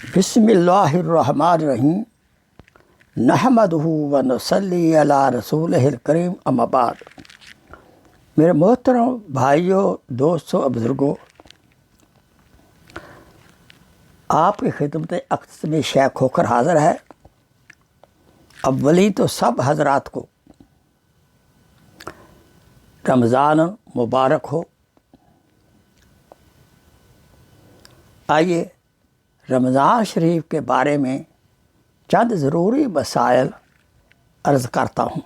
بسم اللہ الرحمن الرحیم نحمدہ و نصلی علی رسولہ الکریم اما بعد۔ میرے محترم بھائیوں، دوستوں اور بزرگوں، آپ کی خدمت اقدس میں شیخ ہو کر حاضر ہے۔ اولی تو سب حضرات کو رمضان مبارک ہو۔ آئیے رمضان شریف کے بارے میں چند ضروری مسائل عرض کرتا ہوں۔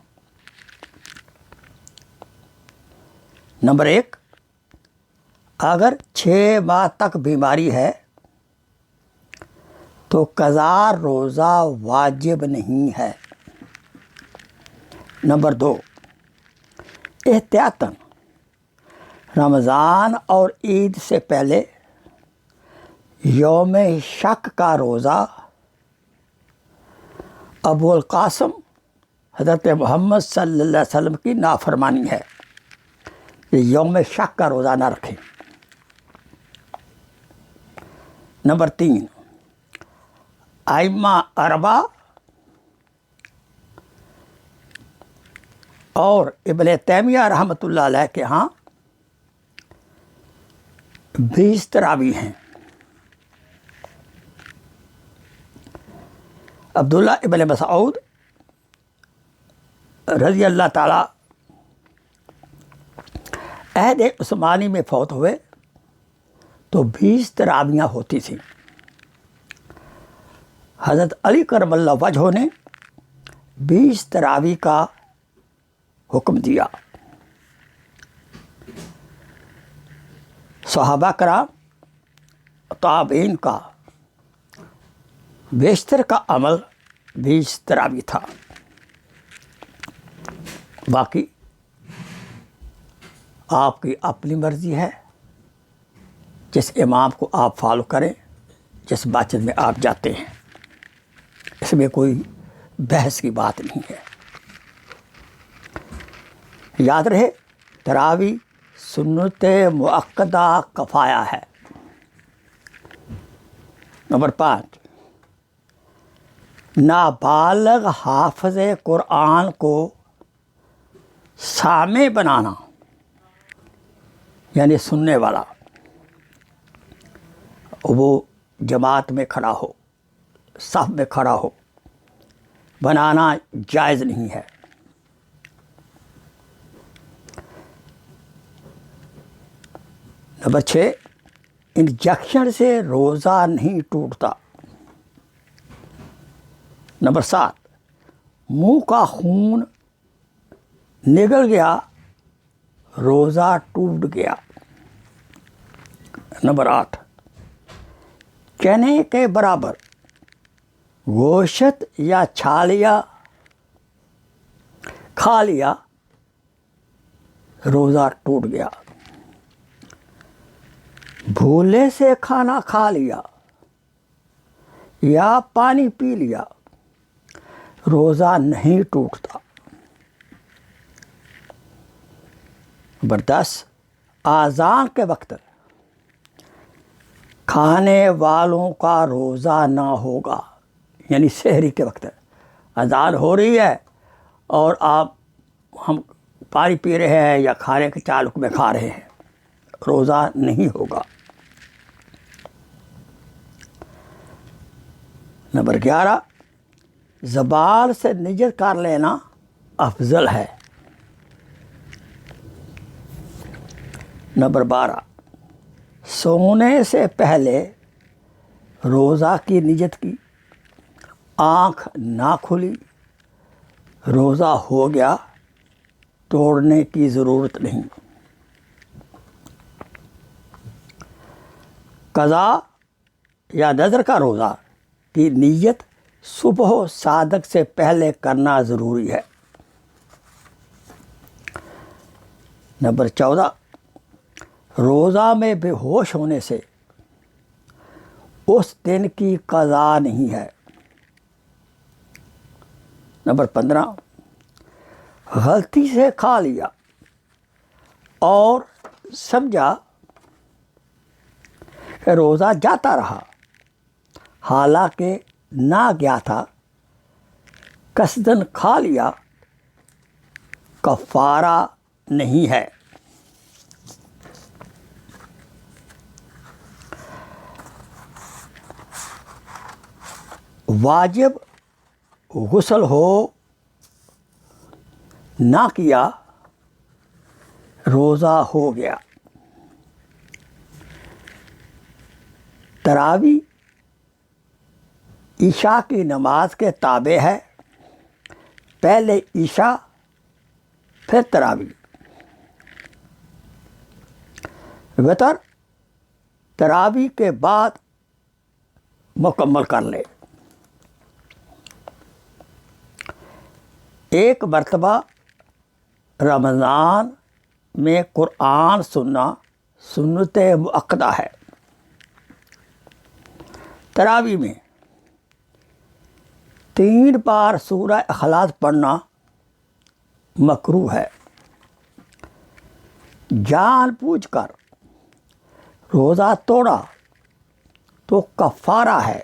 نمبر 1، اگر 6 ماہ تک بیماری ہے تو قضا روزہ واجب نہیں ہے۔ نمبر 2، احتیاطاً رمضان اور عید سے پہلے یوم شک کا روزہ ابو القاسم حضرت محمد صلی اللہ علیہ وسلم کی نافرمانی ہے کہ یوم شک کا روزہ نہ رکھیں۔ نمبر 3، ائمہ اربعہ اور ابن تیمیہ رحمۃ اللہ علیہ کے ہاں 20 تراویح ہیں۔ عبداللہ ابن مسعود رضی اللہ تعالیٰ عہد عثمانی میں فوت ہوئے تو 20 تراویحیں ہوتی تھیں۔ حضرت علی کرم اللہ وجہہ نے 20 تراویح کا حکم دیا۔ صحابہ کرام تابعین کا بیشتر کا عمل 20 تراویح تھا۔ باقی آپ کی اپنی مرضی ہے، جس امام کو آپ فالو کریں، جس مسجد میں آپ جاتے ہیں، اس میں کوئی بحث کی بات نہیں ہے۔ یاد رہے، تراویح سنت مؤکدہ کفایہ ہے۔ نمبر 5، نابالغ حافظ قرآن کو سامع بنانا، یعنی سننے والا، وہ جماعت میں کھڑا ہو، صف میں کھڑا ہو، بنانا جائز نہیں ہے۔ نمبر 6، انجیکشن سے روزہ نہیں ٹوٹتا۔ نمبر 7، منہ کا خون نگل گیا، روزہ ٹوٹ گیا۔ نمبر 8، چنے کے برابر گوشت یا چھالیا کھا لیا، روزہ ٹوٹ گیا۔ بھولے سے کھانا کھا لیا یا پانی پی لیا، روزہ نہیں ٹوٹتا۔ نمبر 10، اذان کے وقت کھانے والوں کا روزہ نہ ہوگا، یعنی سحری کے وقت اذان ہو رہی ہے اور ہم پانی پی رہے ہیں یا کھانے کے تعلق میں کھا رہے ہیں، روزہ نہیں ہوگا۔ نمبر 11، زبان سے نیت کر لینا افضل ہے۔ نمبر 12، سونے سے پہلے روزہ کی نیت کی، آنکھ نہ کھلی، روزہ ہو گیا، توڑنے کی ضرورت نہیں۔ قضا یا نذر کا روزہ کی نیت صبح و صادق سے پہلے کرنا ضروری ہے۔ نمبر 14، روزہ میں بے ہوش ہونے سے اس دن کی قضا نہیں ہے۔ نمبر 15، غلطی سے کھا لیا اور سمجھا کہ روزہ جاتا رہا، حالانکہ نہ گیا تھا، قصدن کھا لیا، کفارہ نہیں ہے۔ واجب غسل ہو، نہ کیا، روزہ ہو گیا۔ تراویح عشاء کی نماز کے تابع ہے، پہلے عشاء پھر تراویح۔ وتر تراویح کے بعد مکمل کر لے۔ ایک مرتبہ رمضان میں قرآن سننا سنت مؤکدہ ہے۔ تراویح میں 3 بار سورہ اخلاص پڑھنا مکروہ ہے۔ جان بوجھ کر روزہ توڑا تو کفارہ ہے۔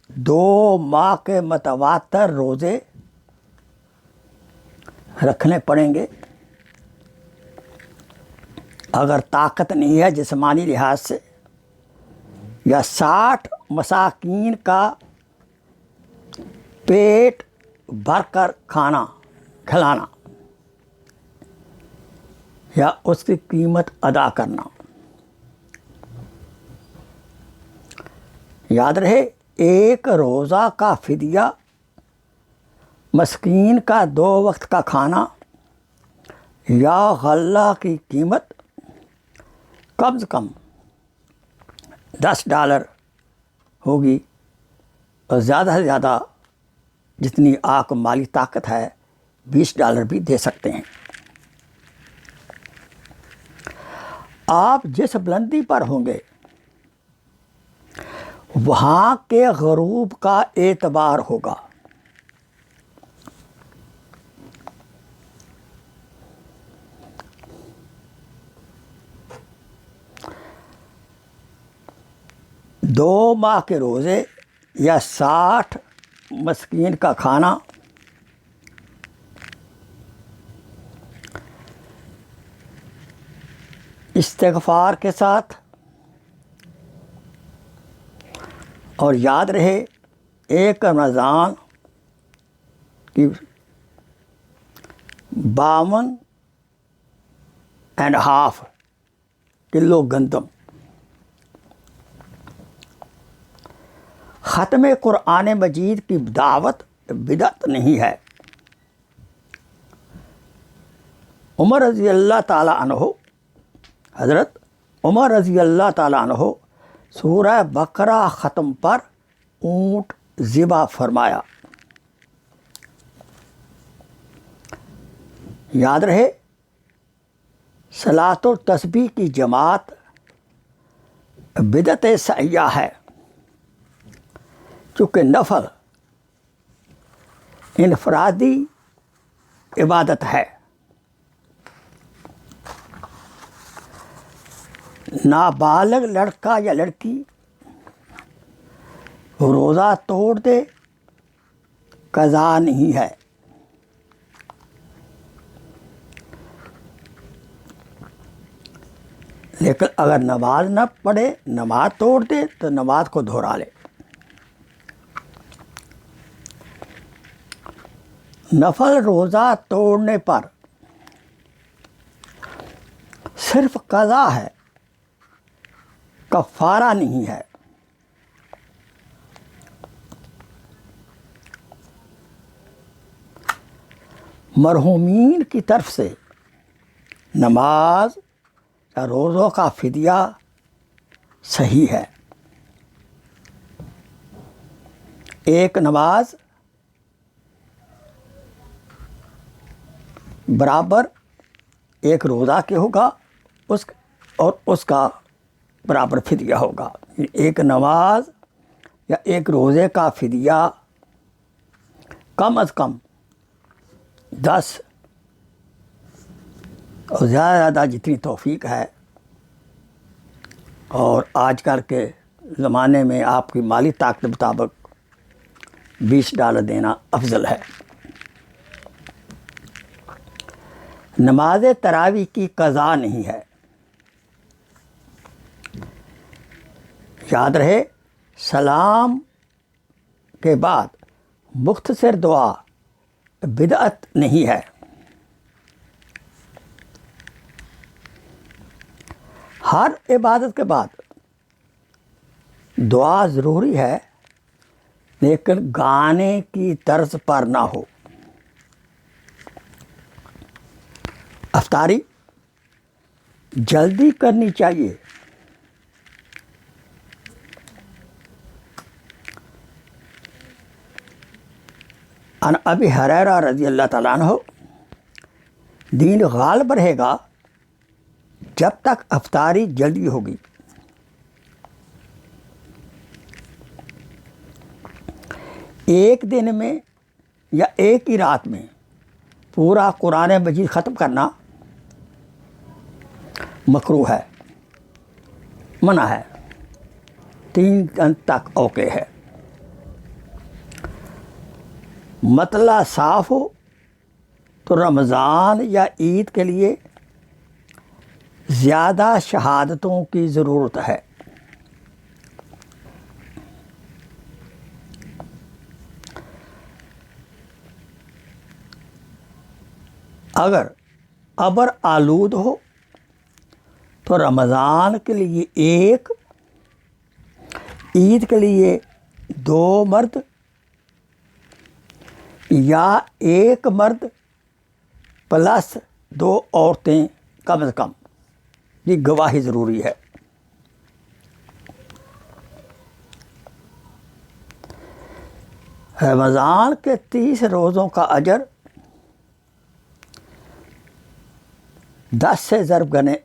2 ماہ کے متواتر روزے رکھنے پڑیں گے۔ اگر طاقت نہیں ہے جسمانی لحاظ سے، یا 60 مساکین کا پیٹ بھر کر کھلانا یا اس کی قیمت ادا کرنا۔ یاد رہے، ایک روزہ کا فدیہ، مسکین کا 2 وقت کا کھانا یا غلہ کی قیمت کم سے کم $10 ہوگی، اور زیادہ سے زیادہ جتنی آپ کو مالی طاقت ہے $20 بھی دے سکتے ہیں۔ آپ جس بلندی پر ہوں گے وہاں کے غروب کا اعتبار ہوگا۔ دو ماہ کے روزے یا 60 مسکین کا کھانا استغفار کے ساتھ، اور یاد رہے ایک رمضان کی 52.5 کلو گندم۔ ختم قرآن مجید کی دعوت بدعت نہیں ہے۔ عمر رضی اللہ تعالیٰ عنہ، حضرت عمر رضی اللہ تعالیٰ عنہ سورہ بقرہ ختم پر اونٹ ذبح فرمایا۔ یاد رہے، صلاۃ التسبیح کی جماعت بدعت سیاح ہے، چونکہ نفل انفرادی عبادت ہے۔ نابالغ لڑکا یا لڑکی روزہ توڑ دے قضا نہیں ہے۔ لیکن اگر نماز نہ پڑھے، نماز توڑ دے تو نماز کو دہرا لے۔ نفل روزہ توڑنے پر صرف قضا ہے، کفارہ نہیں ہے۔ مرحومین کی طرف سے نماز یا روزوں کا فدیہ صحیح ہے۔ ایک نماز برابر ایک روزہ کے ہوگا، اور اس کا برابر فدیہ ہوگا۔ ایک نماز یا ایک روزے کا فدیہ کم از کم 10، اور زیادہ سے زیادہ جتنی توفیق ہے، اور آج کل کے زمانے میں آپ کی مالی طاقت کے مطابق $20 دینا افضل ہے۔ نماز تراویح کی قضا نہیں ہے۔ یاد رہے، سلام کے بعد مختصر دعا بدعت نہیں ہے۔ ہر عبادت کے بعد دعا ضروری ہے، لیکن گانے کی طرز پر نہ ہو۔ افطاری جلدی کرنی چاہیے۔ عن ابی ہریرہ رضی اللہ تعالیٰ عنہ، دین غالب رہے گا جب تک افطاری جلدی ہوگی۔ ایک دن میں یا ایک ہی رات میں پورا قرآن مجید ختم کرنا مکروہ ہے، منع ہے۔ 3 دن تک اوکے ہے۔ مطلع صاف ہو تو رمضان یا عید کے لیے زیادہ شہادتوں کی ضرورت ہے۔ اگر ابر آلود ہو تو رمضان کے لیے 1، عید کے لیے 2 مرد یا 1 مرد پلس 2 عورتیں کم از کم، یہ گواہی ضروری ہے۔ رمضان کے 30 روزوں کا اجر 10 سے ضرب گنے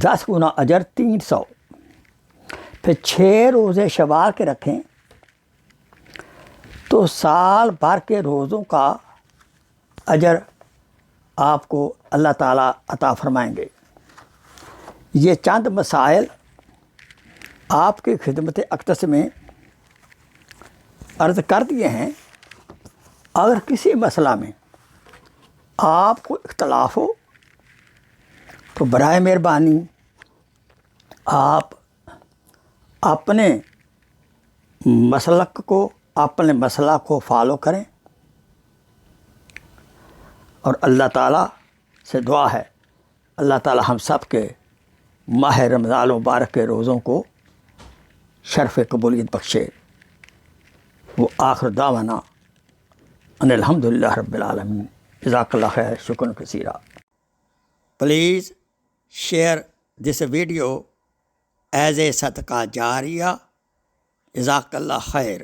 10 گنا اجر 300۔ پھر 6 روزے شوال کے رکھیں تو سال بھر کے روزوں کا اجر آپ کو اللہ تعالیٰ عطا فرمائیں گے۔ یہ چند مسائل آپ کی خدمت اقدس میں عرض کر دیے ہیں۔ اگر کسی مسئلہ میں آپ کو اختلاف ہو تو برائے مہربانی آپ اپنے مسلک کو، اپنے مسئلہ کو فالو کریں، اور اللہ تعالیٰ سے دعا ہے اللہ تعالیٰ ہم سب کے ماہ رمضان مبارک کے روزوں کو شرف قبولیت بخشے۔ وہ آخر دعوانا ان الحمدللہ رب العالمین۔ جزاک اللہ خیر، شکر کثیرہ۔ Please share this video as a صدقہ جاریہ۔ جزاک اللہ خیر۔